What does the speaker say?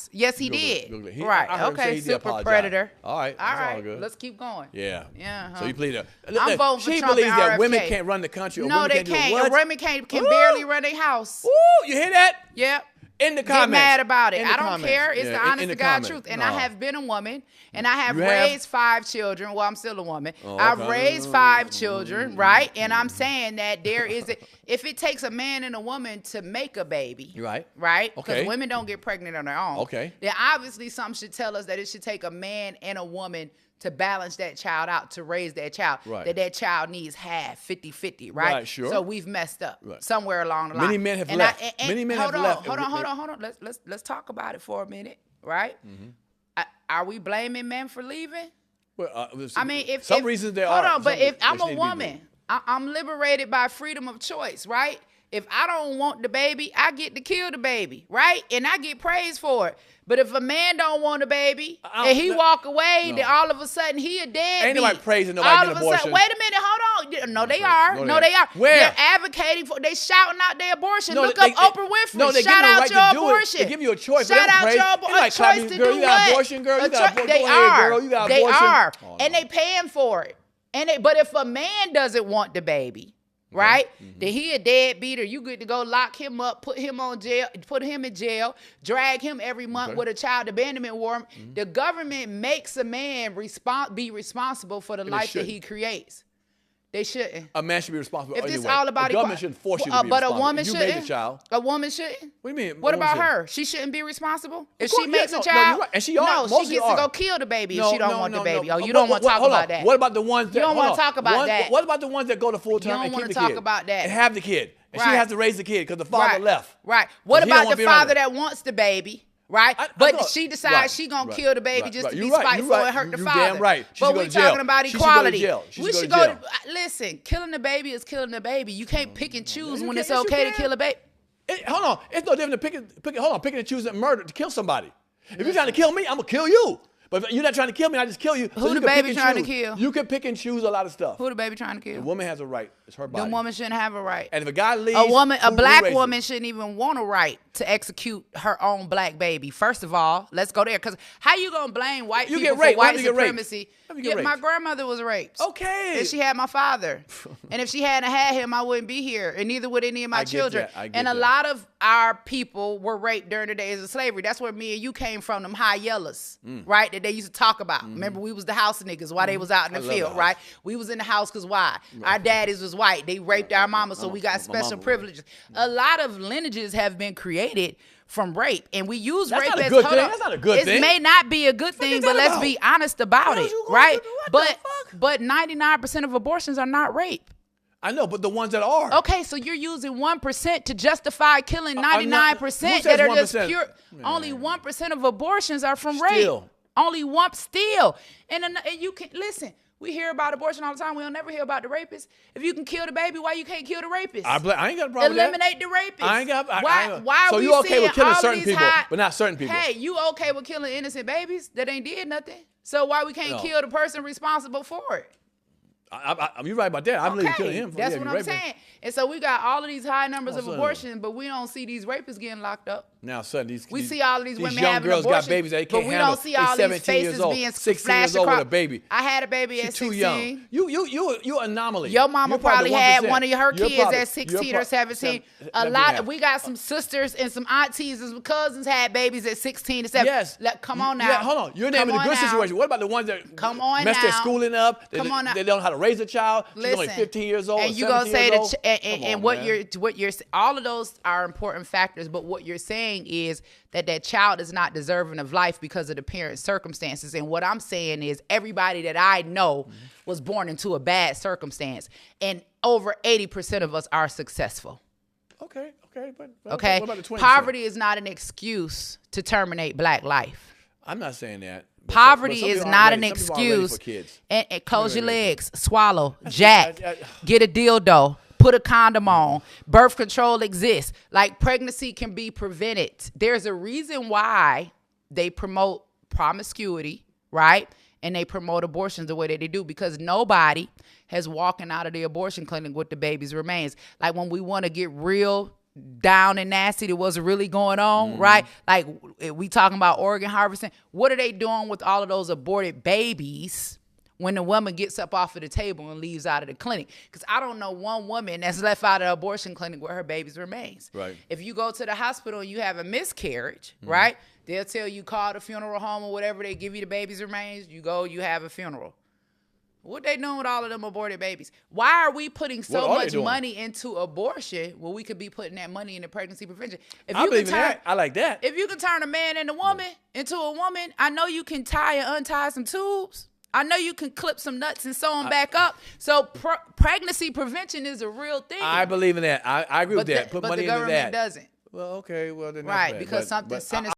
apologized. Yes, he did. Right. I heard him say Okay. he did Super apologize. predator. All right. All That's right. all good. Let's keep going. Yeah. Yeah. So you plead. I'm voting for She Trump believes and that RFK. women can't run the country. Or No, women they can't. Do can't. what? And women can Ooh. barely run their house. Ooh, you hear that? Yep. In the Get comments. mad about it. In the I don't comments. care. It's Yeah, the in honest the to God comments. truth. And No. I have been a woman, and I have You have? raised 5 children. Well, I'm still a woman. Oh, I've okay. raised 5 children, right? And I'm saying that there is if it takes a man and a woman to make a baby, You're right. right? Because Okay. women don't get pregnant on their own. Okay. Then obviously something should tell us that it should take a man and a woman to balance that child out, to raise that child. Right. That child needs half, 50-50, right? Right, sure. So we've messed up Right. somewhere along the line. Many men have And left. and Many men hold have on, left. Hold on. Let's talk about it for a minute, right? Mm-hmm. Are we blaming men for leaving? Well, I mean, if some reasons there hold are. on, but Some if I'm reasons a need to be woman, I'm liberated by freedom of choice, right? If I don't want the baby, I get to kill the baby, right? And I get praised for it. But if a man don't want a baby and he walk away, then all of a sudden he a deadbeat. Ain't nobody praising nobody all get of abortion. a sudden, wait a minute, hold on. No, they are. No, No, they they are. Where? They're advocating for. They shouting out their abortion. No, Look they- up Oprah Winfrey. No, they give Shout you a out right your to do abortion. it. They give you a choice. but Shout they don't out praise. your They abortion. like A clapping, choice to girl, do you got what? abortion, girl. You got abortion. They Go ahead, are. girl. You got They abortion. are. Oh, And no. they paying for it. But if a man doesn't want the baby, right? Then he a deadbeater. You get to go lock him up, put him in jail, drag him every month with a child abandonment warrant. The government makes a man be responsible for the life that he creates. They shouldn't. A man should be responsible If anyway. this all about the government shouldn't force you to be but a responsible. woman If you shouldn't. made the child. A woman shouldn't. What do you mean? What a woman about shouldn't? her? She shouldn't be responsible if course, she makes yeah, a no, child. you're right. And she are. No, Most she gets are. to go kill the baby if she don't want the baby. Oh, you But don't want to talk hold on. about that. What about the ones that You don't hold wanna on. talk about that. What about the ones that go to full term don't and keep wanna the talk kid about that. and have the kid, and she Right. has to raise the kid because the father left. Right. What Because he don't about wanna the be around father her. that wants the baby? Right, I but know. she decides Right, she gonna right, kill the baby right, just right. to be You're right, spiteful you're right. and hurt the You father. damn right. She But should go we to jail. talking about She should go to equality. jail. She We should should go to go. jail. Listen, killing the baby is killing the baby. You can't pick and choose you when can- it's yes, you okay to can. kill a baby. Hold on. It's no different than picking and choosing murder to kill somebody. If you're trying to kill me, I'm gonna kill you. But if you're not trying to kill me, I just kill you. Who you the can pick baby and trying to choose. kill? You can pick and choose a lot of stuff. Who the baby trying to The kill? woman has a right. It's her body. The woman shouldn't have a right. And if a guy leaves, A black raises woman it? shouldn't even want a right to execute her own black baby. First of all, let's go there. Because how you going to blame white You people get raped. for white Let me get raped. supremacy? Let me get My raped. grandmother was raped. Okay. And she had my father. And if she hadn't had him, I wouldn't be here. And neither would any of my I get children. that. I get And a that. lot of our people were raped during the days of slavery. That's where me and you came from, them high yellows, right? That they used to talk about. Remember, we was the house niggas while they was out in the I love field, the right? We was in the house because why? Our daddies was white. They raped our mama, so we got my special mama. privileges. A lot of lineages have been created from rape, and we use That's rape not a as good hold thing. on. That's not a good It thing. may not be a good thing, is but that let's about? be honest about What it, else you gonna right? do? What the fuck? But 99% of abortions are not rape. I know, but the ones that are. Okay, so you're using 1% to justify killing I'm not- 99% who says that are just 1%? pure. Only 1% of abortions are from Still. rape. Only one still. And you can listen. We hear about abortion all the time. We don't never hear about the rapist. If you can kill the baby, why you can't kill the rapist? I ain't got a problem Eliminate with the rapist. I ain't got- I- Why? I- Why so are we you okay seeing with killing all certain these people, high, but not certain people? Hey, you okay with killing innocent babies that ain't did nothing? So why we can't No. kill the person responsible for it? You're right about that. I believe Okay, killing him. that's yeah, what you I'm raping him. saying. And so we got all of these high numbers of son. abortion, but we don't see these rapists getting locked up. Now, son, We see all of these women young having girls abortions, got babies they but can't we handle. don't see They all these 17 years faces old, being 16 flashed years old with across. a baby. I had a baby She's at too 16. young. You're an anomaly. Your mama You're probably had 1%. one of her You're kids probably- at 16 you're or 17. let A me lot. have- We got some sisters and some aunties and some cousins had babies at 16 to 17. Yes. Come on now. Yeah, hold on. You're Come naming the on good now. situation. What about the ones that Come on mess their now. schooling up? They, Come on now. They don't know how to raise a child. She's only Listen, 15 years old. and or you gonna 17 say years that, old? Come and on, what man. you're all of those are important factors. But what you're saying is that child is not deserving of life because of the parents' circumstances. And what I'm saying is everybody that I know was born into a bad circumstance, and over 80% of us are successful. Okay. But Okay, what about the 20%? poverty is not an excuse to terminate black life. I'm not saying that. But Poverty some is people not aren't an ready. Some people aren't ready excuse. for kids. And close your Ready. legs, swallow, jack, I- get a dildo, put a condom on. Birth control exists. Like pregnancy can be prevented. There's a reason why they promote promiscuity, right? And they promote abortions the way that they do, because nobody has walking out of the abortion clinic with the baby's remains. Like when we want to get real down and nasty that wasn't really going on, right? Like we talking about organ harvesting. What are they doing with all of those aborted babies when the woman gets up off of the table and leaves out of the clinic? Because I don't know one woman that's left out of the abortion clinic where her baby's remains. Right. If you go to the hospital and you have a miscarriage, right? They'll tell you call the funeral home or whatever. They give you the baby's remains. You go, you have a funeral. What they doing with all of them aborted babies? Why are we putting so much money into abortion when we could be putting that money into pregnancy prevention? I believe in that. I like that. If you can turn a man into a woman, I know you can tie and untie some tubes. I know you can clip some nuts and sew them back up. So pregnancy prevention is a real thing. I believe in that. I agree with that. Put money into that. But the government doesn't. Well, okay. Well, then right, because something sinister